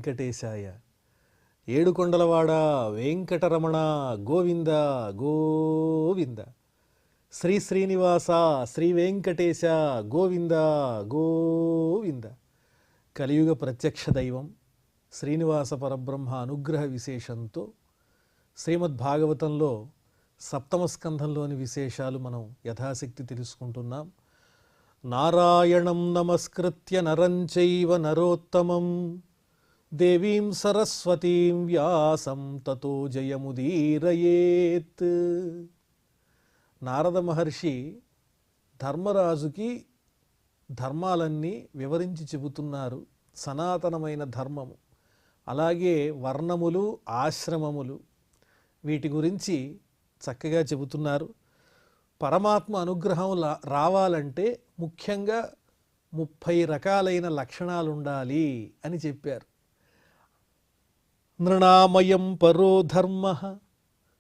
వెంకటేశాయ. ఏడుకొండలవాడ వెంకటరమణ గోవింద గోవింద. శ్రీ శ్రీనివాస శ్రీ వెంకటేశ గోవింద గోవింద. కలియుగ ప్రత్యక్ష దైవం శ్రీనివాస పరబ్రహ్మ అనుగ్రహ విశేషంతో శ్రీమద్భాగవతంలో సప్తమ స్కంధంలోని విశేషాలు మనం యథాశక్తి తెలుసుకుంటున్నాం. నారాయణం నమస్కృత్య నరం చైవ నరోత్తమం దేవీం సరస్వతీం వ్యాసం తతో జయముదీరయేత్. నారద మహర్షి ధర్మరాజుకి ధర్మాలన్నీ వివరించి చెబుతున్నారు. సనాతనమైన ధర్మము, అలాగే వర్ణములు, ఆశ్రమములు, వీటి గురించి చక్కగా చెబుతున్నారు. పరమాత్మ అనుగ్రహం రావాలంటే ముఖ్యంగా 30 రకాలైన లక్షణాలు ఉండాలి అని చెప్పారు. నృణామయం పరో ధర్మ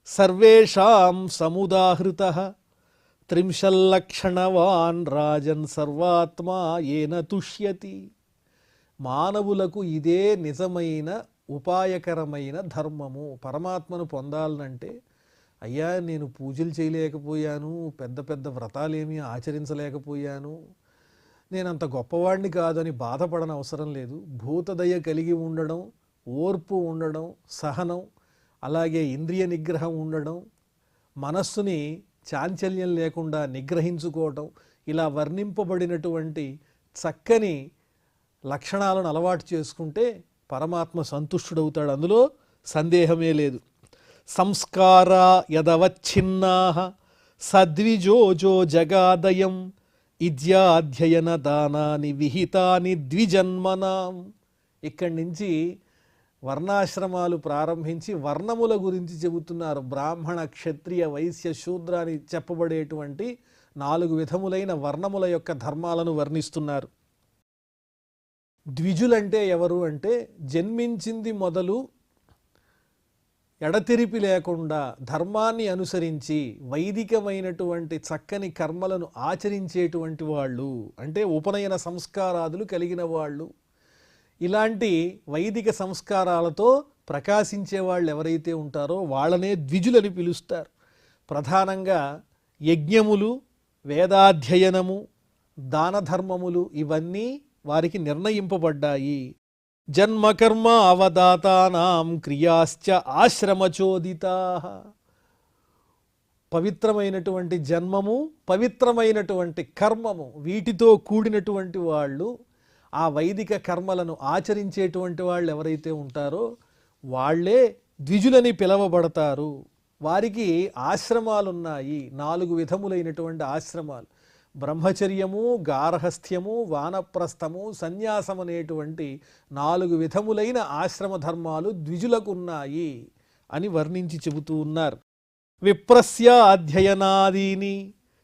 సర్వేషాం సముదాహృతః త్రింశల్లక్షణవాన్ రాజన్ సర్వాత్మా ఏన తుష్యతి. మానవులకు ఇదే నిజమైన ఉపాయకరమైన ధర్మము. పరమాత్మను పొందాలనంటే, అయ్యా నేను పూజలు చేయలేకపోయాను, పెద్ద పెద్ద వ్రతాలేమీ ఆచరించలేకపోయాను, నేనంత గొప్పవాడిని కాదని బాధపడని అవసరం లేదు. భూతదయ కలిగి ఉండడం, ఓర్పు ఉండడం, సహనం, అలాగే ఇంద్రియ నిగ్రహం ఉండడం, మనస్సుని చాంచల్యం లేకుండా నిగ్రహించుకోవటం, ఇలా వర్ణింపబడినటువంటి చక్కని లక్షణాలను అలవాటు చేసుకుంటే పరమాత్మ సంతుష్టుడవుతాడు. అందులో సందేహమే లేదు. సంస్కార యదవచ్ఛిన్నాః సద్విజోజో జగాదయం ఇద్యాధ్యయన దానాని విహితాని ద్విజన్మనాం. ఇక్కడి నుంచి వర్ణాశ్రమాలు ప్రారంభించి వర్ణముల గురించి చెబుతున్నారు. బ్రాహ్మణ, క్షత్రియ, వైశ్య, శూద్ర అని చెప్పబడేటువంటి 4 విధములైన వర్ణముల యొక్క ధర్మాలను వర్ణిస్తున్నారు. ద్విజులంటే ఎవరు అంటే, జన్మించింది మొదలు ఎడతెరిపి లేకుండా ధర్మాన్ని అనుసరించి వైదికమైనటువంటి చక్కని కర్మలను ఆచరించేటువంటి వాళ్ళు, అంటే ఉపనయన సంస్కారాదులు కలిగిన వాళ్ళు, ఇలాంటి వైదిక సంస్కారాలతో ప్రకాశించే వాళ్ళు ఎవరైతే ఉంటారో వాళ్ళనే ద్విజులని పిలుస్తారు. ప్రధానంగా యజ్ఞములు, వేదాధ్యయనము, దాన ధర్మములు ఇవన్నీ వారికి నిర్ణయింపబడ్డాయి. జన్మకర్మ అవదాతానాం క్రియాశ్చ ఆశ్రమచోదితాః. పవిత్రమైనటువంటి జన్మము, పవిత్రమైనటువంటి కర్మము, వీటితో కూడినటువంటి వాళ్ళు, ఆ వైదిక కర్మలను ఆచరించేటువంటి వాళ్ళు ఎవరైతే ఉంటారో వాళ్ళే ద్విజులని పిలవబడతారు. వారికి ఆశ్రమాలున్నాయి, 4 విధములైనటువంటి ఆశ్రమాలు. బ్రహ్మచర్యము, గార్హస్థ్యము, వానప్రస్థము, సన్యాసం అనేటువంటి 4 విధములైన ఆశ్రమ ధర్మాలు ద్విజులకు ఉన్నాయి అని వర్ణించి చెబుతూ ఉన్నారు. విప్రస్య అధ్యయనాదీని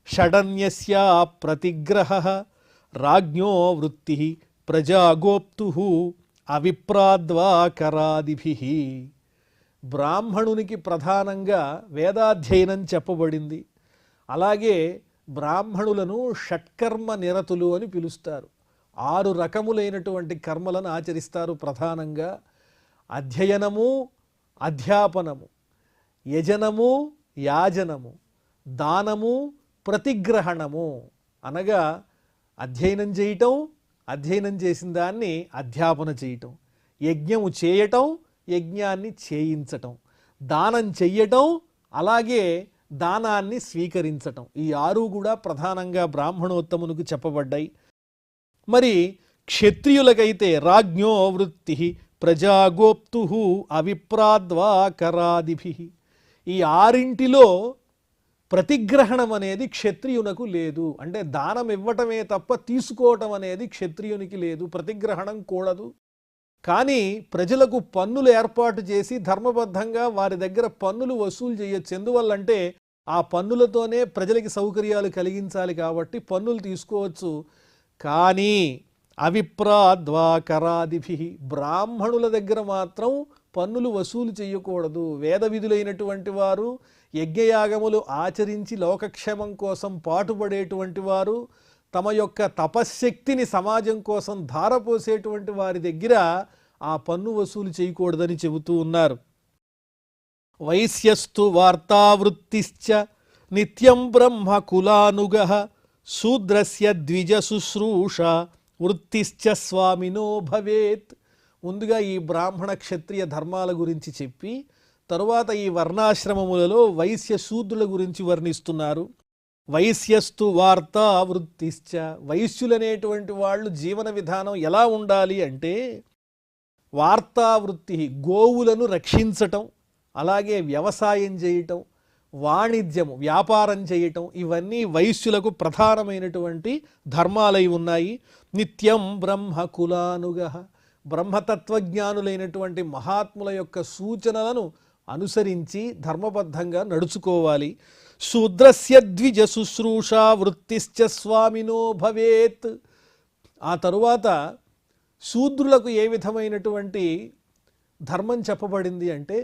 షడన్యస్య ప్రతిగ్రహః రాజ్ఞో వృత్తి ప్రజాగోప్తు అవిప్రాద్వా కరాదిభిః. బ్రాహ్మణునికి ప్రధానంగా వేదాధ్యయనం చెప్పబడింది. అలాగే బ్రాహ్మణులను షట్కర్మ నిరతులు అని పిలుస్తారు. 6 రకములైనటువంటి కర్మలను ఆచరిస్తారు. ప్రధానంగా అధ్యయనము, అధ్యాపనము, యజనము, యాజనము, దానము, ప్రతిగ్రహణము. అనగా అధ్యయనం చేయటం, అధ్యయనం చేసిన దాన్ని అధ్యాపన చేయటం, యజ్ఞము చేయటం, యజ్ఞాన్ని చేయించటం, దానం చెయ్యటం, అలాగే దానాన్ని స్వీకరించటం. ఈ 6 కూడా ప్రధానంగా బ్రాహ్మణోత్తమునికి చెప్పబడ్డాయి. మరి క్షత్రియులకైతే రాజ్ఞో వృత్తి ప్రజాగోప్తు అవిప్రాద్వా కరాదిభిః. ఈ 6 ప్రతిగ్రహణం అనేది క్షత్రియునకు లేదు. అంటే దానం ఇవ్వటమే తప్ప తీసుకోవటం అనేది క్షత్రియునికి లేదు. ప్రతిగ్రహణం కూడదు. కానీ ప్రజలకు పన్నులు ఏర్పాటు చేసి ధర్మబద్ధంగా వారి దగ్గర పన్నులు వసూలు చేయొచ్చు. ఎందువల్లంటే ఆ పన్నులతోనే ప్రజలకి సౌకర్యాలు కలిగించాలి కాబట్టి పన్నులు తీసుకోవచ్చు. కానీ అవిప్రాద్వా కరాదిభిః, బ్రాహ్మణుల దగ్గర మాత్రం పన్నులు వసూలు చేయకూడదు. వేద విధులైనటువంటి వారు, యజ్ఞయాగములు ఆచరించి లోకక్షేమం కోసం పాటుపడేటువంటి వారు, తమ యొక్క తపశ్శక్తిని సమాజం కోసం ధారపోసేటువంటి వారి దగ్గర ఆ పన్ను వసూలు చేయకూడదని చెబుతూ ఉన్నారు. వైశ్యస్తు వార్తావృత్తిశ్చ నిత్యం బ్రహ్మ కులానుగః శూద్రస్య ద్విజ శుశ్రూష వృత్తిశ్చ స్వామినో భవేత్. ముందుగా ఈ బ్రాహ్మణ క్షత్రియ ధర్మాల గురించి చెప్పి తరువాత ఈ వర్ణాశ్రమములలో వైశ్య శూద్రుల గురించి వర్ణిస్తున్నారు. వైశ్యస్తు వార్తా వృత్తిశ్చ, వైశ్యులనేటువంటి వాళ్ళు జీవన విధానం ఎలా ఉండాలి అంటే వార్తావృత్తి, గోవులను రక్షించటం, అలాగే వ్యవసాయం చేయటం, వాణిజ్యము వ్యాపారం చేయటం, ఇవన్నీ వైశ్యులకు ప్రధానమైనటువంటి ధర్మాలై ఉన్నాయి. నిత్యం బ్రహ్మ కులానుగః, బ్రహ్మతత్వజ్ఞానులైనటువంటి మహాత్ముల యొక్క సూచనలను అనుసరించి ధర్మబద్ధంగా నడుచుకోవాలి. శూద్రస్య ద్విజ శుశ్రూష వృత్తిశ్చ స్వామినో భవేత్. ఆ తరువాత శూద్రులకు ఏ విధమైనటువంటి ధర్మం చెప్పబడింది అంటే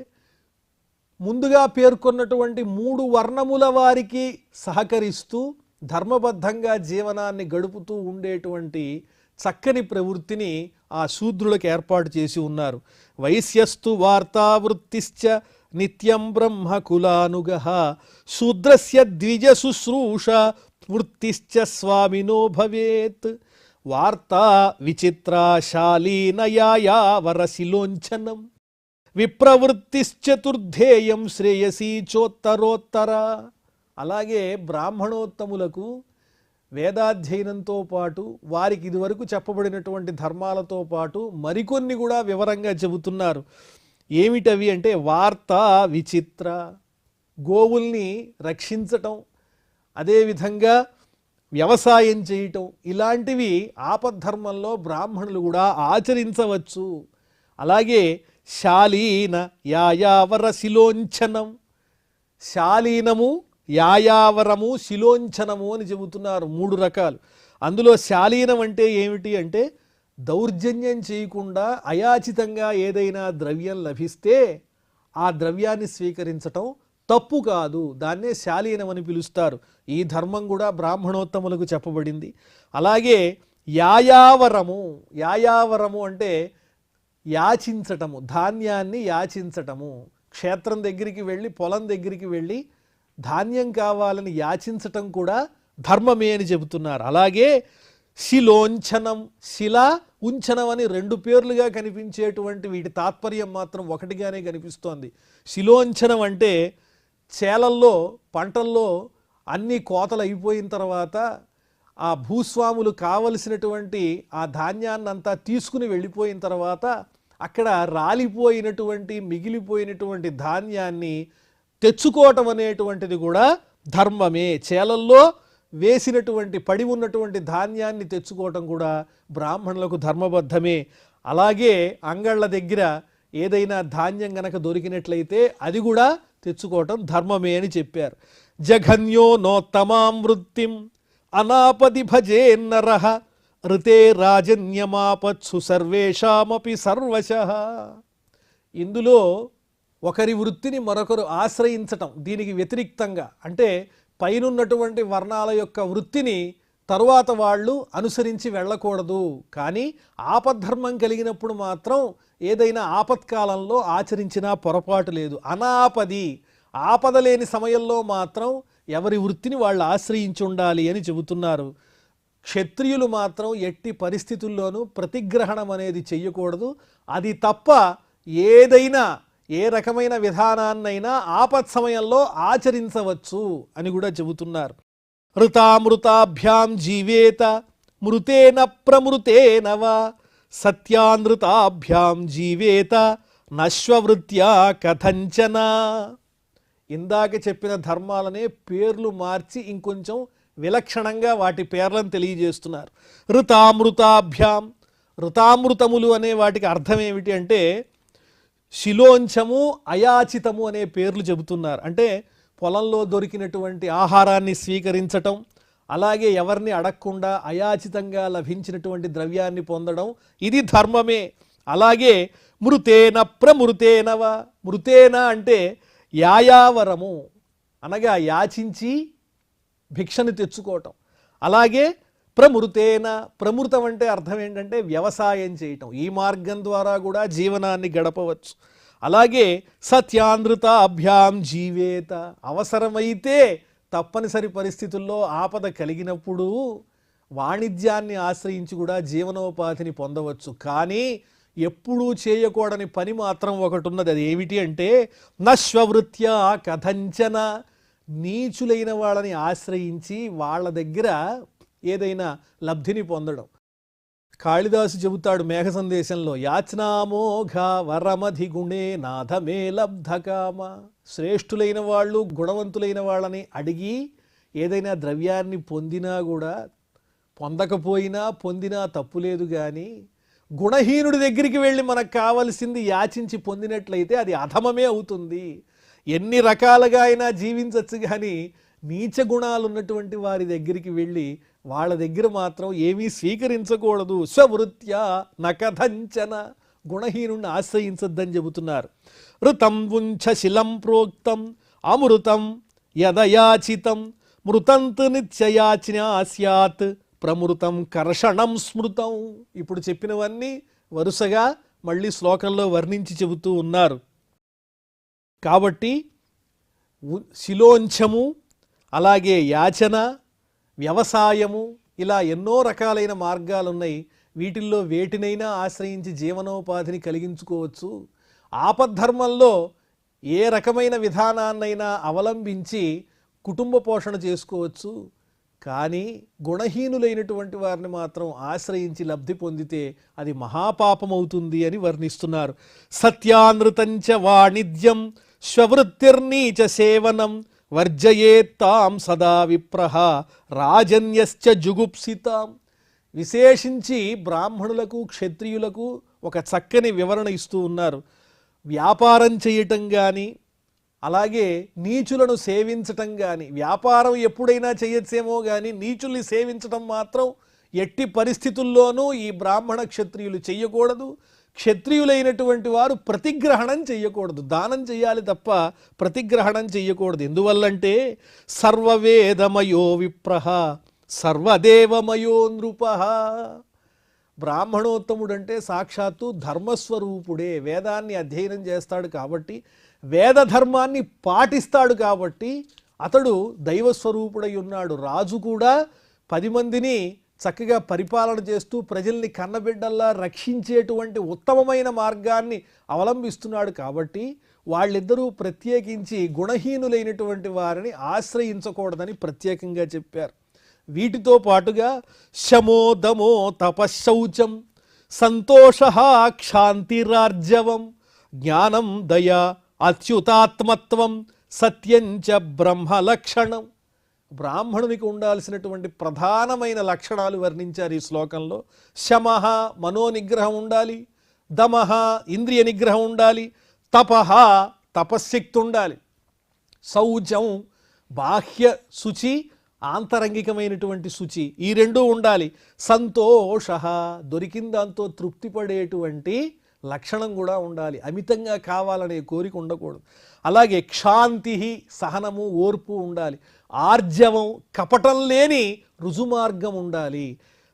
ముందుగా పేర్కొన్నటువంటి 3 వర్ణముల వారికి సహకరిస్తూ ధర్మబద్ధంగా జీవనాన్ని గడుపుతూ ఉండేటువంటి చక్కని ప్రవృత్తిని ఆ శూద్రులకు ఏర్పాటు చేసి ఉన్నారు. వైశ్యస్తు వార్తావృత్తిశ్చ నిత్యం బ్రహ్మ కులానుగః శూద్రస్య ద్విజ శుశ్రూష వృత్తిశ్చ స్వామినో భవేత్. వార్తా విచిత్రాశాలీనయావరశిలోంఛనం విప్రవృత్తిశ్చతుర్ధేయం శ్రేయసీ చోత్తరోత్తర. అలాగే బ్రాహ్మణోత్తములకు వేదాధ్యయనంతో పాటు వారికి ఇదివరకు చెప్పబడినటువంటి ధర్మాలతో పాటు మరికొన్ని కూడా వివరంగా చెబుతున్నారు. ఏమిటవి అంటే వార్తా విచిత్ర, గోవుల్ని రక్షించటం, అదేవిధంగా వ్యవసాయం చేయటం, ఇలాంటివి ఆపద్ధర్మంలో బ్రాహ్మణులు కూడా ఆచరించవచ్చు. అలాగే శాలీన యాయావర శిలోంఛనం, శాలీనము యాయావరము శిలోంఛనము అని చెబుతున్నారు. 3 రకాలు. అందులో శాలీనం అంటే ఏమిటి అంటే దౌర్జన్యం చేయకుండా అయాచితంగా ఏదైనా ద్రవ్యం లభిస్తే ఆ ద్రవ్యాన్ని స్వీకరించటం తప్పు కాదు, దాన్నే శాలీనం అని పిలుస్తారు. ఈ ధర్మం కూడా బ్రాహ్మణోత్తములకు చెప్పబడింది. అలాగే యాయావరము, యాయావరము అంటే యాచించటము, ధాన్యాన్ని యాచించటము. క్షేత్రం దగ్గరికి వెళ్ళి పొలం దగ్గరికి వెళ్ళి ధాన్యం కావాలని యాచించటం కూడా ధర్మమే అని చెబుతున్నారు. అలాగే శిలోంఛనం, శిల ఉంఛనం అని 2 పేర్లుగా కనిపించేటువంటి వీటి తాత్పర్యం మాత్రం ఒకటిగానే కనిపిస్తోంది. శిలోంఛనం అంటే చేలల్లో పంటల్లో అన్ని కోతలు అయిపోయిన తర్వాత ఆ భూస్వాములు కావలసినటువంటి ఆ ధాన్యాన్నంతా తీసుకుని వెళ్ళిపోయిన తర్వాత అక్కడ రాలిపోయినటువంటి మిగిలిపోయినటువంటి ధాన్యాన్ని తెచ్చుకోవటం అనేటువంటిది కూడా ధర్మమే. చేలల్లో వేసినటువంటి పడి ఉన్నటువంటి ధాన్యాన్ని తెచ్చుకోవటం కూడా బ్రాహ్మణులకు ధర్మబద్ధమే. అలాగే అంగళ్ళ దగ్గర ఏదైనా ధాన్యం గనక దొరికినట్లయితే అది కూడా తెచ్చుకోవటం ధర్మమే అని చెప్పారు. జఘన్యో నోత్తమాం వృత్తిం అనాపది భజేన్నరః ఋతే రాజన్యమాపత్సు సర్వేషామపి సర్వశః. ఇందులో ఒకరి వృత్తిని మరొకరు ఆశ్రయించటం, దీనికి వ్యతిరిక్తంగా అంటే పైనున్నటువంటి వర్ణాల యొక్క వృత్తిని తరువాత వాళ్ళు అనుసరించి వెళ్ళకూడదు. కానీ ఆపద్ధర్మం కలిగినప్పుడు మాత్రం ఏదైనా ఆపత్కాలంలో ఆచరించినా పొరపాటు లేదు. అనాపది, ఆపద లేని సమయంలో మాత్రం ఎవరి వృత్తిని వాళ్ళు ఆశ్రయించి ఉండాలి అని చెబుతున్నారు. క్షత్రియులు మాత్రం ఎట్టి పరిస్థితుల్లోనూ ప్రతిగ్రహణం అనేది చెయ్యకూడదు. అది తప్ప ఏదైనా ఏ రకమైన విధానాన్నైనా ఆపత్ సమయంలో ఆచరించవచ్చు అని కూడా చెబుతున్నారు. ఋతామృతాభ్యాం జీవేత మృతేన ప్రమృతేన వా సత్యానృతాభ్యాం జీవేత నశ్వవృత్యా కథంచన. ఇందాక చెప్పిన ధర్మాలనే పేర్లు మార్చి ఇంకొంచెం విలక్షణంగా వాటి పేర్లను తెలియజేస్తున్నారు. ఋతామృతాభ్యాం, ఋతామృతములు అనే వాటికి అర్థం ఏమిటి అంటే శిలోంఛము అయాచితము అనే పేర్లు చెబుతున్నారు. అంటే పొలంలో దొరికినటువంటి ఆహారాన్ని స్వీకరించటం, అలాగే ఎవరిని అడగకుండా అయాచితంగా లభించినటువంటి ద్రవ్యాన్ని పొందడం, ఇది ధర్మమే. అలాగే మృతేన ప్రమృతేనవ, మృతేన అంటే యాయావరము అనగా యాచించి భిక్షను తెచ్చుకోవటం. అలాగే ప్రమృతేన, ప్రమృతం అంటే అర్థం ఏంటంటే వ్యవసాయం చేయటం, ఈ మార్గం ద్వారా కూడా జీవనాన్ని గడపవచ్చు. అలాగే సత్యానృతాభ్యాం జీవేత, అవసరమైతే తప్పనిసరి పరిస్థితుల్లో ఆపద కలిగినప్పుడు వాణిజ్యాన్ని ఆశ్రయించి కూడా జీవనోపాధిని పొందవచ్చు. కానీ ఎప్పుడూ చేయకూడని పని మాత్రం ఒకటి ఉన్నది. అది ఏమిటి అంటే నశ్వవృత్యా కథంచన, నీచులైన వాళ్ళని ఆశ్రయించి వాళ్ళ దగ్గర ఏదైనా లబ్ధిని పొందడం. కాళిదాసు చెబుతాడు మేఘ సందేశంలో, యాచనామోఘ వరమధి గుణే నాథమే లబ్ధకామ. శ్రేష్ఠులైన వాళ్ళు, గుణవంతులైన వాళ్ళని అడిగి ఏదైనా ద్రవ్యాన్ని పొందినా కూడా, పొందకపోయినా పొందినా తప్పులేదు. కానీ గుణహీనుడి దగ్గరికి వెళ్ళి మనకు కావలసింది యాచించి పొందినట్లయితే అది అధమమే అవుతుంది. ఎన్ని రకాలుగా అయినా జీవించవచ్చు, కానీ నీచ గుణాలు ఉన్నటువంటి వారి దగ్గరికి వెళ్ళి వాళ్ళ దగ్గర మాత్రం ఏమీ స్వీకరించకూడదు. స్వవృత్యా నకథంచన, గుణహీనుణ్ణి ఆశ్రయించద్దని చెబుతున్నారు. ఋతం ఉంచ శిలం ప్రోక్తం అమృతం యదయాచితం మృతంతు నిత్యయాచినా స్యాత్ ప్రమృతం కర్షణం స్మృతం. ఇప్పుడు చెప్పినవన్నీ వరుసగా మళ్ళీ శ్లోకంలో వర్ణించి చెబుతూ ఉన్నారు. కాబట్టి శిలోంఛము, అలాగే యాచన, వ్యవసాయము, ఇలా ఎన్నో రకాలైన మార్గాలు ఉన్నాయి. వీటిల్లో వేటినైనా ఆశ్రయించి జీవనోపాధిని కలిగించుకోవచ్చు. ఆపద్ధర్మంలో ఏ రకమైన విధానాన్నైనా అవలంబించి కుటుంబ పోషణ చేసుకోవచ్చు. కానీ గుణహీనులైనటువంటి వారిని మాత్రం ఆశ్రయించి లబ్ధి పొందితే అది మహాపాపమవుతుంది అని వర్ణిస్తున్నారు. సత్యానృతంచ వాణిజ్యం స్వవృత్తిర్నీచ సేవనం వర్జయేత్తాం సదా విప్రహ రాజన్యశ్చ జుగుప్సితాం. విశేషించి బ్రాహ్మణులకు, క్షత్రియులకు ఒక చక్కని వివరణ ఇస్తూ ఉన్నారు. వ్యాపారం చేయటం కానీ, అలాగే నీచులను సేవించటం కానీ, వ్యాపారం ఎప్పుడైనా చేయొచ్చేమో కానీ నీచుల్ని సేవించటం మాత్రం ఎట్టి పరిస్థితుల్లోనూ ఈ బ్రాహ్మణ క్షత్రియులు చెయ్యకూడదు. క్షత్రియులైనటువంటి వారు ప్రతిగ్రహణం చెయ్యకూడదు, దానం చేయాలి తప్ప ప్రతిగ్రహణం చెయ్యకూడదు. ఎందువల్లంటే సర్వవేదమయో విప్రహ సర్వదేవమయో నృపః. బ్రాహ్మణోత్తముడంటే సాక్షాత్తు ధర్మస్వరూపుడే, వేదాన్ని అధ్యయనం చేస్తాడు కాబట్టి, వేద ధర్మాన్ని పాటిస్తాడు కాబట్టి అతడు దైవస్వరూపుడై ఉన్నాడు. రాజు కూడా 10 మందిని చక్కగా పరిపాలన చేస్తూ ప్రజల్ని కన్నబిడ్డల్లా రక్షించేటువంటి ఉత్తమమైన మార్గాన్ని అవలంబిస్తున్నాడు. కాబట్టి వాళ్ళిద్దరూ ప్రత్యేకించి గుణహీనులైనటువంటి వారిని ఆశ్రయించకూడదని ప్రత్యేకంగా చెప్పారు. వీటితో పాటుగా శమో దమో తపశౌచం సంతోష క్షాంతిరార్జవం జ్ఞానం దయా అచ్యుతాత్మత్వం సత్యంచ బ్రహ్మలక్షణం. బ్రాహ్మణునికి ఉండాల్సినటువంటి ప్రధానమైన లక్షణాలు వర్ణించారు ఈ శ్లోకంలో. శమః మనోనిగ్రహం ఉండాలి, దమః ఇంద్రియ నిగ్రహం ఉండాలి, తపః తపశ్శక్తి ఉండాలి, శౌచం బాహ్య శుచి ఆంతరంగికమైనటువంటి శుచి, ఈ రెండూ ఉండాలి. సంతోష దొరికిన దాంతో తృప్తిపడేటువంటి లక్షణం కూడా ఉండాలి, అమితంగా కావాలనే కోరిక ఉండకూడదు. అలాగే క్షాంతి సహనము ఓర్పు ఉండాలి, ఆర్జవం కపటం లేని రుజుమార్గం ఉండాలి.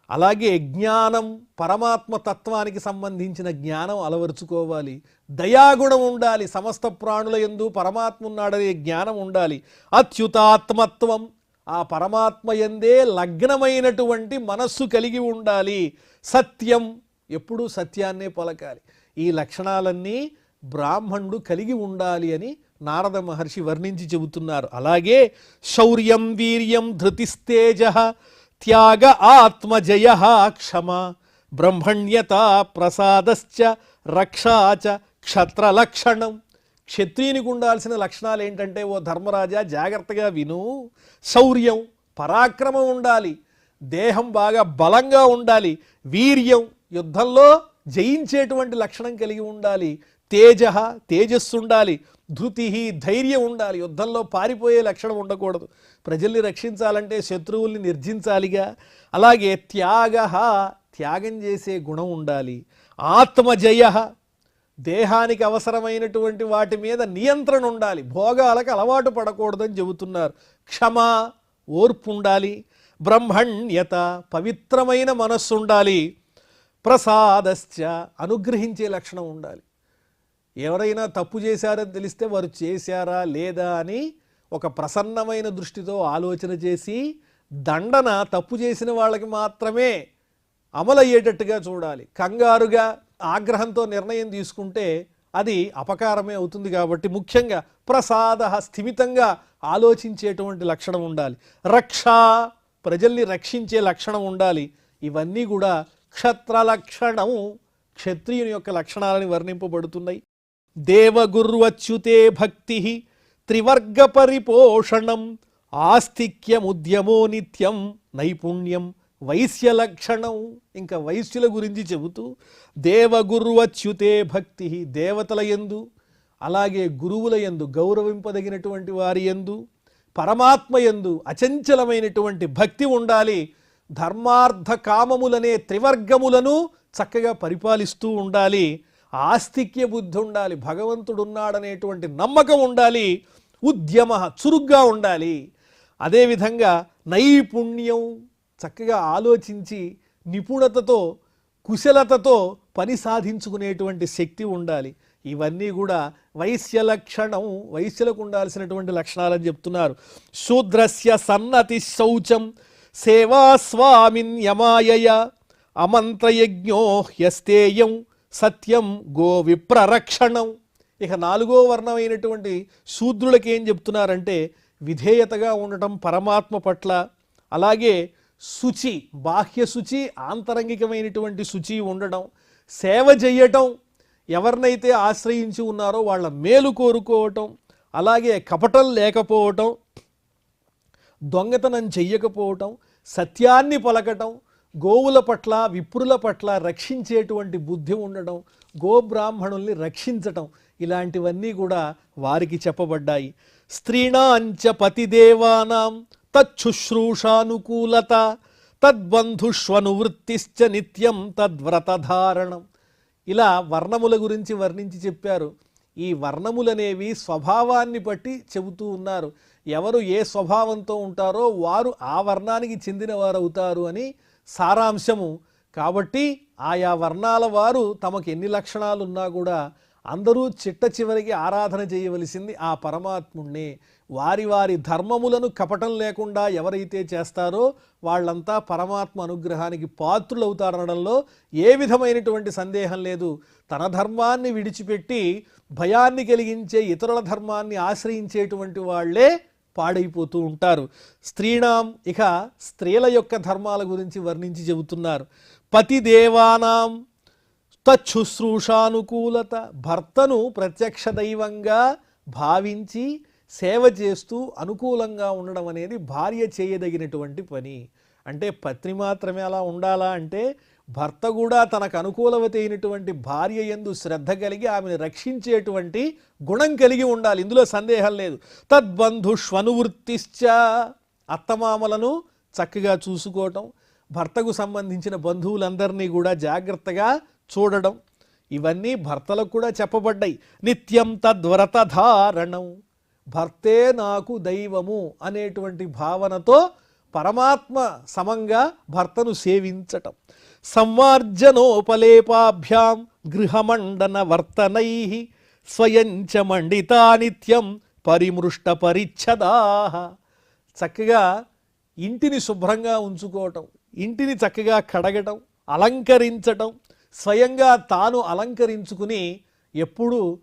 అలాగే జ్ఞానం పరమాత్మ తత్వానికి సంబంధించిన జ్ఞానం అలవరుచుకోవాలి, దయాగుణం ఉండాలి, సమస్త ప్రాణుల యందు పరమాత్మ ఉన్నాడనే జ్ఞానం ఉండాలి. అచ్యుతాత్మత్వం ఆ పరమాత్మ యందే లగ్నమైనటువంటి మనస్సు కలిగి ఉండాలి. సత్యం ఎప్పుడూ సత్యాన్నే పలకాలి. ఈ లక్షణాలన్నీ బ్రాహ్మణుడు కలిగి ఉండాలి అని నారద మహర్షి వర్ణించి చెబుతున్నారు. అలాగే శౌర్యం వీర్యం ధృతిస్తేజ త్యాగ ఆత్మజయ క్షమ బ్రహ్మణ్యత ప్రసాదశ్చ రక్షాచ క్షత్రలక్షణం. క్షత్రియునికి ఉండాల్సిన లక్షణాలు ఏంటంటే, ఓ ధర్మరాజా జాగ్రత్తగా విను. శౌర్యం పరాక్రమం ఉండాలి, దేహం బాగా బలంగా ఉండాలి, వీర్యం యుద్ధంలో జయించేటువంటి లక్షణం కలిగి ఉండాలి, తేజస్సు ఉండాలి, ధృతి ధైర్యం ఉండాలి, యుద్ధంలో పారిపోయే లక్షణం ఉండకూడదు, ప్రజల్ని రక్షించాలంటే శత్రువుల్ని నిర్జించాలిగా. అలాగే త్యాగం చేసే గుణం ఉండాలి, ఆత్మజయ దేహానికి అవసరమైనటువంటి వాటి మీద నియంత్రణ ఉండాలి, భోగాలకు అలవాటు పడకూడదని చెబుతున్నారు. క్షమ ఓర్పు ఉండాలి, బ్రహ్మణ్యత పవిత్రమైన మనస్సు ఉండాలి, ప్రసాదశ్చ అనుగ్రహించే లక్షణం ఉండాలి. ఎవరైనా తప్పు చేశారని తెలిస్తే వారు చేశారా లేదా అని ఒక ప్రసన్నమైన దృష్టితో ఆలోచన చేసి దండన తప్పు చేసిన వాళ్ళకి మాత్రమే అమలయ్యేటట్టుగా చూడాలి. కంగారుగా ఆగ్రహంతో నిర్ణయం తీసుకుంటే అది అపకారమే అవుతుంది. కాబట్టి ముఖ్యంగా ప్రసాద స్థిమితంగా ఆలోచించేటువంటి లక్షణం ఉండాలి. రక్ష ప్రజల్ని రక్షించే లక్షణం ఉండాలి. ఇవన్నీ కూడా క్షత్ర లక్షణం, క్షత్రియుని యొక్క లక్షణాలని వర్ణింపబడుతున్నాయి. దేవగుర్వచ్యుతే భక్తి త్రివర్గ పరిపోషణం ఆస్తిక్యముద్యమో నిత్యం నైపుణ్యం వైశ్య లక్షణం. ఇంకా వైశ్యుల గురించి చెబుతూ దేవగుర్వచ్యుతే భక్తి, దేవతల యందు అలాగే గురువుల యందు గౌరవింపదగినటువంటి వారి యందు పరమాత్మ యందు అచంచలమైనటువంటి భక్తి ఉండాలి. ధర్మార్థ కామములనే త్రివర్గములను చక్కగా పరిపాలిస్తూ ఉండాలి. ఆస్తిక్య బుద్ధి ఉండాలి, భగవంతుడున్నాడనేటువంటి నమ్మకం ఉండాలి. ఉద్యమ చురుగ్గా ఉండాలి. అదేవిధంగా నైపుణ్యం, చక్కగా ఆలోచించి నిపుణతతో కుశలతతో పని సాధించుకునేటువంటి శక్తి ఉండాలి. ఇవన్నీ కూడా వైశ్య లక్షణం, వైశ్యులకు ఉండాల్సినటువంటి లక్షణాలని చెప్తున్నారు. శూద్రస్య సన్నతి శౌచం సేవాస్వామిన్యమాయయ అమంత్రయజ్ఞో హ్యస్తేయం సత్యం గో విప్రరక్షణం. ఇక నాలుగో వర్ణమైనటువంటి శూద్రులకి ఏం చెప్తున్నారంటే విధేయతగా ఉండటం పరమాత్మ పట్ల, అలాగే శుచి, బాహ్య శుచి ఆంతరంగికమైనటువంటి శుచి ఉండడం, సేవ చేయటం, ఎవరినైతే ఆశ్రయించి ఉన్నారో వాళ్ళ మేలు కోరుకోవటం, అలాగే కపటం లేకపోవటం, దొంగతనం చెయ్యకపోవటం, సత్యాన్ని పలకటం, గోవుల పట్ల విప్రుల పట్ల రక్షించేటువంటి బుద్ధి ఉండడం, గోబ్రాహ్మణుల్ని రక్షించటం, ఇలాంటివన్నీ కూడా వారికి చెప్పబడ్డాయి. స్త్రీణాంచ పతిదేవానాం తచ్చుశ్రూషానుకూలత తద్బంధుష్వనువృత్తిశ్చ నిత్యం తద్వ్రతధారణం. ఇలా వర్ణముల గురించి వర్ణించి చెప్పారు. ఈ వర్ణములనేవి స్వభావాన్ని బట్టి చెబుతూ ఉన్నారు. ఎవరు ఏ స్వభావంతో ఉంటారో వారు ఆ వర్ణానికి చెందిన వారు అవుతారు అని సారాంశము. కాబట్టి ఆయా వర్ణాల వారు తమకు ఎన్ని లక్షణాలు ఉన్నా కూడా అందరూ చిట్ట చివరికి ఆరాధన చేయవలసింది ఆ పరమాత్ముణ్ణే. వారి వారి ధర్మములను కపటం లేకుండా ఎవరైతే చేస్తారో వాళ్ళంతా పరమాత్మ అనుగ్రహానికి పాత్రులవుతారనడంలో ఏ విధమైనటువంటి సందేహం లేదు. తన ధర్మాన్ని విడిచిపెట్టి భయాన్ని కలిగించే ఇతరుల ధర్మాన్ని ఆశ్రయించేటువంటి వాళ్లే పాడైపోతూ ఉంటారు. స్త్రీణాం, ఇక స్త్రీల యొక్క ధర్మాల గురించి వర్ణించి చెబుతున్నారు. పతిదేవానాం తచ్చుశ్రూషానుకూలత, భర్తను ప్రత్యక్ష దైవంగా భావించి సేవ చేస్తూ అనుకూలంగా ఉండడం అనేది భార్య చేయదగినటువంటి పని. అంటే పత్ని మాత్రమే అలా ఉండాలా అంటే భర్త కూడా తనకు అనుకూలవతి అయినటువంటి భార్య యందు శ్రద్ధ కలిగి ఆమెను రక్షించేటువంటి గుణం కలిగి ఉండాలి. ఇందులో సందేహం లేదు. తద్బంధుష్వనువృత్తిశ్చ, అత్తమామలను చక్కగా చూసుకోవటం, భర్తకు సంబంధించిన బంధువులందరినీ కూడా జాగ్రత్తగా చూడడం, ఇవన్నీ భర్తలకు కూడా చెప్పబడ్డాయి. నిత్యం తద్వ్రతధారణం, భర్తే నాకు దైవము అనేటువంటి భావనతో పరమాత్మ సమంగా భర్తను సేవించటం. సంవార్జనోపలేపాభ్యాం గృహమండన వర్తనై స్వయంచ మండితా నిత్యం పరిమృష్ట పరిచ్ఛదా. చక్కగా ఇంటిని శుభ్రంగా ఉంచుకోవటం, ఇంటిని చక్కగా కడగటం, అలంకరించటం, స్వయంగా తాను అలంకరించుకుని ఎప్పుడూ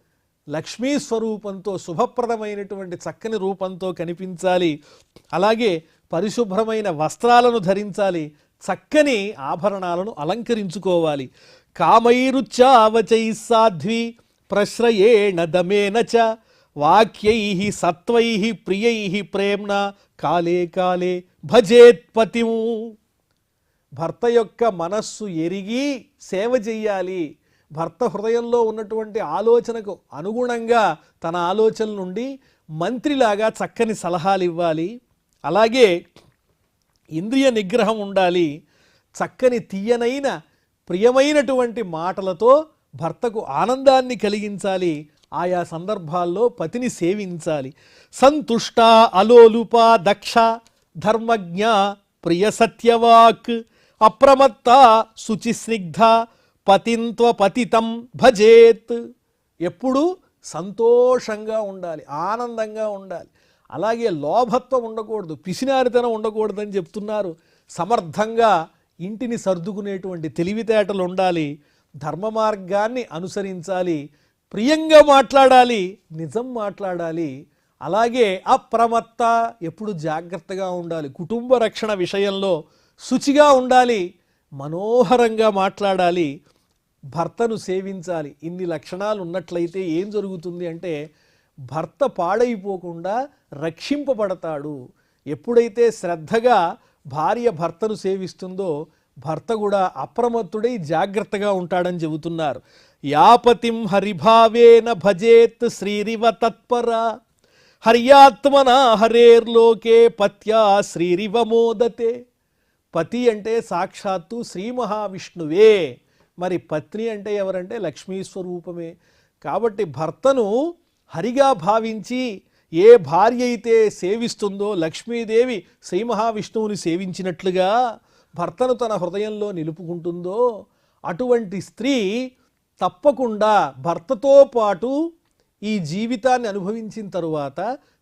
లక్ష్మీ స్వరూపంతో శుభప్రదమైనటువంటి చక్కని రూపంతో కనిపించాలి. అలాగే పరిశుభ్రమైన వస్త్రాలను ధరించాలి, చక్కని ఆభరణాలను అలంకరించుకోవాలి. కామైరుచ్చావచై సాధ్వి ప్రశ్రయేణ దమేన చ వాక్యై సత్వై ప్రియై ప్రేమ్ణ కాలే కాలే భజేత్పతిం. భర్త యొక్క మనస్సు ఎరిగి సేవ చెయ్యాలి. భర్త హృదయంలో ఉన్నటువంటి ఆలోచనకు అనుగుణంగా తన ఆలోచన నుండి మంత్రిలాగా చక్కని సలహాలు ఇవ్వాలి. అలాగే ఇంద్రియ నిగ్రహం ఉండాలి. చక్కని తీయనైన ప్రియమైనటువంటి మాటలతో భర్తకు ఆనందాన్ని కలిగించాలి. ఆయా సందర్భాల్లో పతిని సేవించాలి. సంతుష్ట అలోలుప దక్ష ధర్మజ్ఞ ప్రియ సత్యవాక్ అప్రమత్త శుచిస్నిగ్ధ పతింత్వ పతితం భజేత్. ఎప్పుడు సంతోషంగా ఉండాలి, ఆనందంగా ఉండాలి. అలాగే లోభత్వం ఉండకూడదు, పిసినారితనం ఉండకూడదని చెప్తున్నారు. సమర్థంగా ఇంటిని సర్దుకునేటువంటి తెలివితేటలు ఉండాలి, ధర్మ మార్గాన్ని అనుసరించాలి, ప్రియంగా మాట్లాడాలి, నిజం మాట్లాడాలి. అలాగే అప్రమత్త, ఎప్పుడు జాగ్రత్తగా ఉండాలి, కుటుంబ రక్షణ విషయంలో శుచిగా ఉండాలి, మనోహరంగా మాట్లాడాలి, భర్తను సేవించాలి. ఇన్ని లక్షణాలు ఉన్నట్లయితే ఏం జరుగుతుంది అంటే భర్త పాడైపోకుండా రక్షింపబడతాడు. ఎప్పుడైతే శ్రద్ధగా భార్య భర్తను సేవిస్తుందో భర్త కూడా అప్రమత్తుడై జాగ్రత్తగా ఉంటాడని చెబుతున్నారు. యాపతిం హరిభావేన భజేత్ శ్రీరివ తత్పర హర్యాత్మన హరేర్లోకే పత్యా శ్రీరివ మోదతే. పతి అంటే సాక్షాత్తు శ్రీ మహావిష్ణువే, మరి పత్ని అంటే ఎవరంటే లక్ష్మీ స్వరూపమే. కాబట్టి భర్తను హరిగా భావించి ఏ భార్య అయితే సేవిస్తుందో లక్ష్మీదేవి శ్రీ మహావిష్ణువుని సేవించినట్లుగా భర్తను తన హృదయంలో నిలుపుకుంటుందో అటువంటి స్త్రీ తప్పకుండా భర్తతో పాటు ఈ జీవితాన్ని అనుభవించిన తరువాత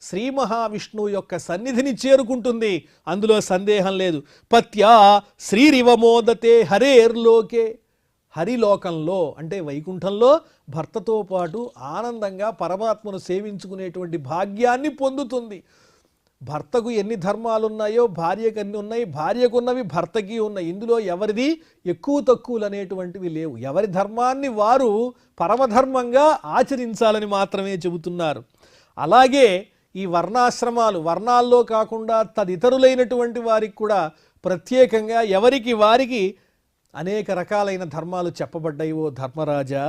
శ్రీ మహావిష్ణువు యొక్క సన్నిధిని చేరుకుంటుంది, అందులో సందేహం లేదు. పత్యా శ్రీరివ మోదతే హరేర్లోకే, హరిలోకంలో అంటే వైకుంఠంలో భర్తతో పాటు ఆనందంగా పరమాత్మను సేవించుకునేటువంటి భాగ్యాన్ని పొందుతుంది. భర్తకు ఎన్ని ధర్మాలు ఉన్నాయో భార్యకు అన్ని ఉన్నాయి, భార్యకున్నవి భర్తకి ఉన్నాయి. ఇందులో ఎవరిది ఎక్కువ తక్కువలు అనేటువంటివి లేవు. ఎవరి ధర్మాన్ని వారు పరమధర్మంగా ఆచరించాలని మాత్రమే చెబుతున్నారు. అలాగే ఈ వర్ణాశ్రమాలు, వర్ణాల్లో కాకుండా తదితరులైనటువంటి వారికి కూడా ప్రత్యేకంగా ఎవరికి వారికి అనేక రకాలైన ధర్మాలు చెప్పబడ్డాయి. ఓ ధర్మరాజా,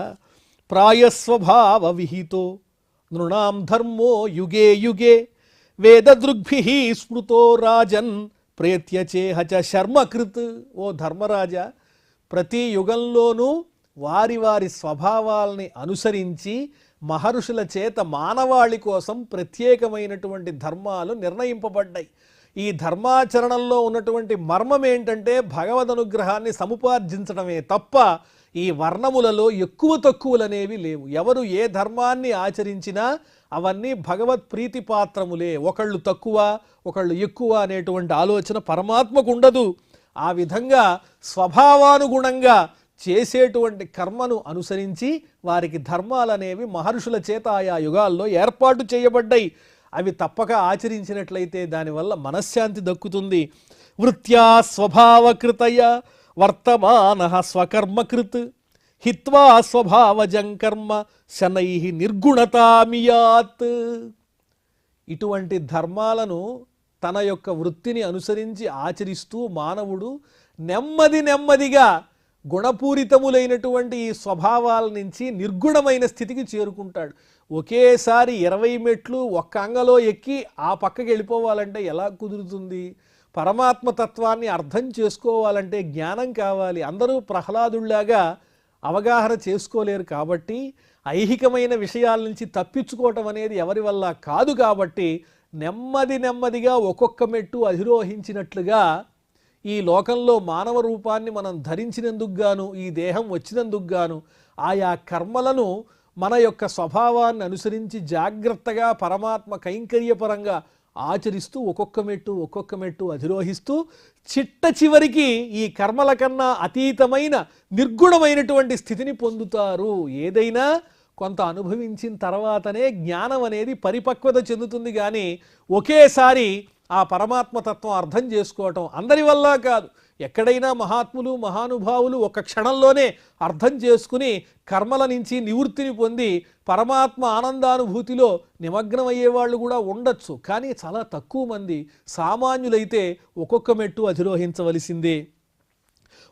ప్రాయస్వభావ విహితో నృణాం ధర్మో యుగే యుగే వేదదృగ్భిః స్మృతో రాజన్ ప్రేత్యచేహచ శర్మకృత్. ఓ ధర్మరాజా, ప్రతి యుగంలోనూ వారి వారి స్వభావాల్ని అనుసరించి మహర్షుల చేత మానవాళి కోసం ప్రత్యేకమైనటువంటి ధర్మాలు నిర్ణయింపబడ్డాయి. ఈ ధర్మాచరణంలో ఉన్నటువంటి మర్మం ఏంటంటే భగవద్ అనుగ్రహాన్ని సముపార్జించడమే తప్ప ఈ వర్ణములలో ఎక్కువ తక్కువలనేవి లేవు. ఎవరు ఏ ధర్మాన్ని ఆచరించినా అవన్నీ భగవత్ ప్రీతిపాత్రములే. ఒకళ్ళు తక్కువ ఒకళ్ళు ఎక్కువ అనేటువంటి ఆలోచన పరమాత్మకు ఉండదు. ఆ విధంగా స్వభావానుగుణంగా చేసేటువంటి కర్మను అనుసరించి వారికి ధర్మాలనేవి మహర్షుల చేత ఆయా యుగాల్లో ఏర్పాటు చేయబడ్డాయి. అవి తప్పక ఆచరించినట్లయితే దానివల్ల మనశ్శాంతి దక్కుతుంది. వృత్యా స్వభావకృతయ వర్తమానః స్వకర్మకృత్ హిత్వా స్వభావజం కర్మ శనైః నిర్గుణతామియాత్. ఇటువంటి ధర్మాలను తన యొక్క వృత్తిని అనుసరించి ఆచరిస్తూ మానవుడు నెమ్మదిగా గుణపూరితములైనటువంటి ఈ స్వభావాల నుంచి నిర్గుణమైన స్థితికి చేరుకుంటాడు. ఒకేసారి 20 మెట్లు ఒక్క అంగలో ఎక్కి ఆ పక్కకి వెళ్ళిపోవాలంటే ఎలా కుదురుతుంది? పరమాత్మ తత్వాన్ని అర్థం చేసుకోవాలంటే జ్ఞానం కావాలి. అందరూ ప్రహ్లాదుల్లాగా అవగాహన చేసుకోలేరు. కాబట్టి ఐహికమైన విషయాల నుంచి తప్పించుకోవటం అనేది ఎవరి వల్ల కాదు. కాబట్టి నెమ్మదిగా ఒక్కొక్క మెట్టు అధిరోహించినట్లుగా ఈ లోకంలో మానవ రూపాన్ని మనం ధరించినందుకు గాను, ఈ దేహం వచ్చినందుకు గాను ఆయా కర్మలను మన యొక్క స్వభావాన్ని అనుసరించి జాగ్రత్తగా పరమాత్మ కైంకర్యపరంగా ఆచరిస్తూ ఒక్కొక్క మెట్టు అధిరోహిస్తూ చిట్ట చివరికి ఈ కర్మల కన్నా అతీతమైన నిర్గుణమైనటువంటి స్థితిని పొందుతారు. ఏదైనా కొంత అనుభవించిన తర్వాతనే జ్ఞానం అనేది పరిపక్వత చెందుతుంది. కానీ ఒకేసారి ఆ పరమాత్మతత్వం అర్థం చేసుకోవటం అందరి వల్ల కాదు. ఎక్కడైనా మహాత్ములు మహానుభావులు ఒక క్షణంలోనే అర్థం చేసుకుని కర్మల నుంచి నివృత్తిని పొంది పరమాత్మ ఆనందానుభూతిలో నిమగ్నమయ్యేవాళ్ళు కూడా ఉండొచ్చు. కానీ చాలా తక్కువ మంది. సామాన్యులైతే ఒక్కొక్క మెట్టు అధిరోహించవలసిందే.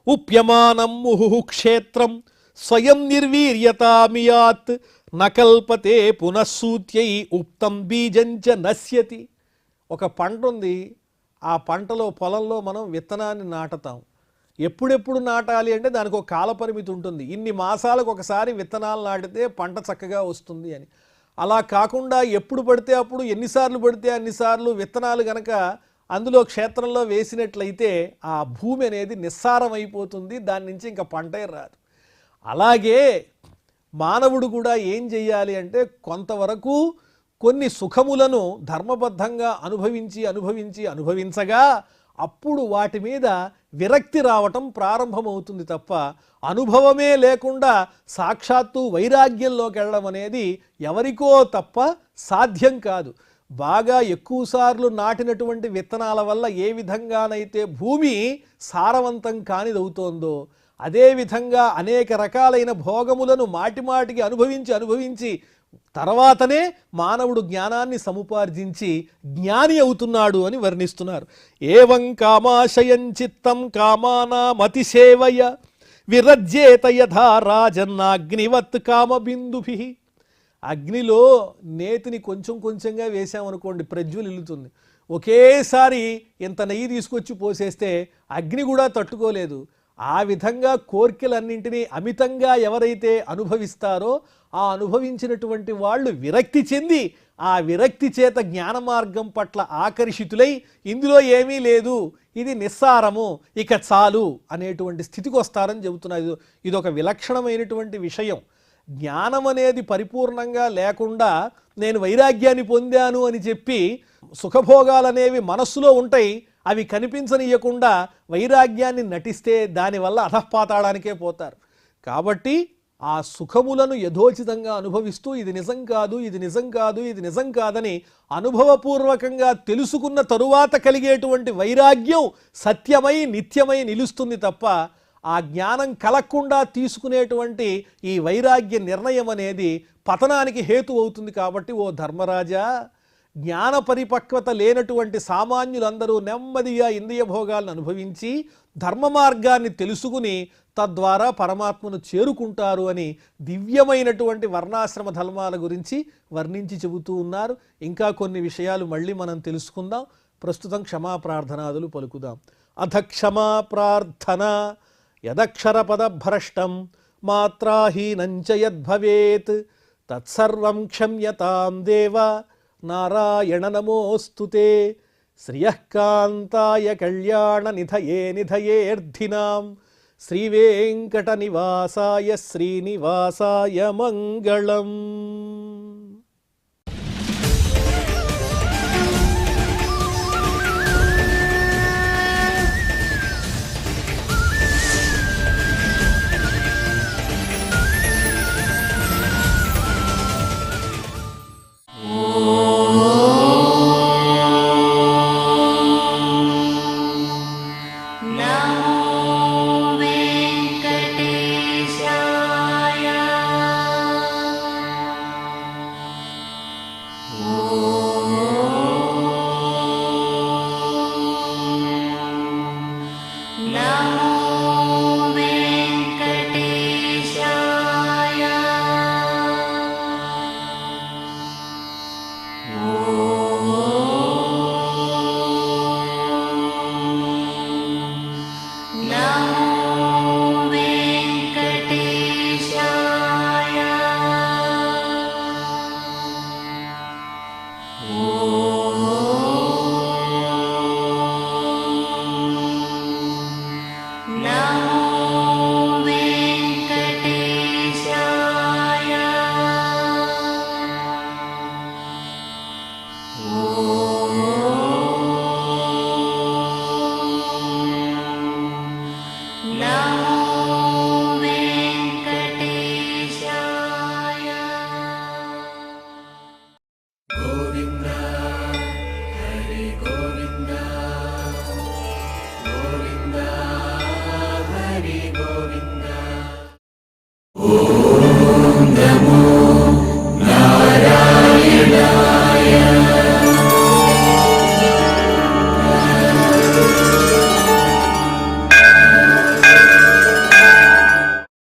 ఉప్యమానం ముహు క్షేత్రం స్వయం నిర్వీర్యతామియాత్ నకల్పతే పునఃసూత్యై ఉక్తం బీజంచ నశ్యతి. ఒక పంట ఉంది, ఆ పంటలో పొలంలో మనం విత్తనాన్ని నాటుతాం. ఎప్పుడెప్పుడు నాటాలి అంటే దానికి ఒక కాలపరిమితి ఉంటుంది. ఇన్ని మాసాలకు ఒకసారి విత్తనాలు నాటితే పంట చక్కగా వస్తుంది అని. అలా కాకుండా ఎప్పుడు పడితే అప్పుడు ఎన్నిసార్లు పడితే అన్నిసార్లు విత్తనాలు గనక అందులో క్షేత్రంలో వేసినట్లయితే ఆ భూమి అనేది నిస్సారమైపోతుంది, దాని నుంచి ఇంకా పంటే రాదు. అలాగే మానవుడు కూడా ఏం చెయ్యాలి అంటే కొంతవరకు కొన్ని సుఖములను ధర్మబద్ధంగా అనుభవించగా అప్పుడు వాటి మీద విరక్తి రావటం ప్రారంభమవుతుంది తప్ప అనుభవమే లేకుండా సాక్షాత్తు వైరాగ్యంలోకి వెళ్ళడం అనేది ఎవరికో తప్ప సాధ్యం కాదు. బాగా ఎక్కువసార్లు నాటినటువంటి విత్తనాల వల్ల ఏ విధంగానైతే భూమి సారవంతం కానిదవుతోందో అదేవిధంగా అనేక రకాలైన భోగములను మాటిమాటికి అనుభవించి తర్వాతనే మానవుడు జ్ఞానాన్ని సముపార్జించి జ్ఞాని అవుతున్నాడు అని వర్ణిస్తున్నారు. ఏవం కామాశయం చిత్తం కామానామతిసేవయ విరజ్యేత యథా రాజన్నాగ్నివత్ కామబిందుభి. అగ్నిలో నేతిని కొంచెం కొంచెంగా వేసామనుకోండి, ప్రజ్వలిల్లుతుంది. ఒకేసారి ఇంత నెయ్యి తీసుకొచ్చి పోసేస్తే అగ్ని కూడా తట్టుకోలేదు. ఆ విధంగా కోర్కెలన్నింటినీ అమితంగా ఎవరైతే అనుభవిస్తారో ఆ అనుభవించినటువంటి వాళ్ళు విరక్తి చెంది ఆ విరక్తి చేత జ్ఞాన మార్గం పట్ల ఆకర్షితులై ఇందులో ఏమీ లేదు, ఇది నిస్సారము, ఇక చాలు అనేటువంటి స్థితికి వస్తారని చెబుతున్నారు. ఇదొక విలక్షణమైనటువంటి విషయం. జ్ఞానం అనేది పరిపూర్ణంగా లేకుండా నేను వైరాగ్యాన్ని పొందాను అని చెప్పి సుఖభోగాలనేవి మనస్సులో ఉంటాయి, అవి కనిపించనీయకుండా వైరాగ్యాన్ని నటిస్తే దానివల్ల అధఃపాతాళానికే పోతారు. కాబట్టి ఆ సుఖములను యథోచితంగా అనుభవిస్తూ ఇది నిజం కాదు, ఇది నిజం కాదు, ఇది నిజం కాదని అనుభవపూర్వకంగా తెలుసుకున్న తరువాత కలిగేటువంటి వైరాగ్యం సత్యమై నిత్యమై నిలుస్తుంది తప్ప ఆ జ్ఞానం కలగకుండా తీసుకునేటువంటి ఈ వైరాగ్య నిర్ణయం అనేది పతనానికి హేతు అవుతుంది. కాబట్టి ఓ ధర్మరాజా, జ్ఞాన పరిపక్వత లేనటువంటి సామాన్యులందరూ నెమ్మదిగా ఇంద్రియ భోగాలను అనుభవించి ధర్మ మార్గాన్ని తెలుసుకుని తద్వారా పరమాత్మను చేరుకుంటారు అని దివ్యమైనటువంటి వర్ణాశ్రమ ధర్మాల గురించి వర్ణించి చెబుతూ ఉన్నారు. ఇంకా కొన్ని విషయాలు మళ్ళీ మనం తెలుసుకుందాం. ప్రస్తుతం క్షమా ప్రార్థనాదులు పలుకుదాం. అథ క్షమా ప్రార్థన యదక్షర పదభ్రష్టం మాత్రాహీనంచ యద్భవేత్ తత్సర్వం క్షమ్యతాం దేవ నారాయణ నమోస్తుతే. శ్రియఃకాంతాయ కళ్యాణ నిధయేర్థినాం శ్రీవేంకట నివాసాయ శ్రీనివాసాయ మంగళం.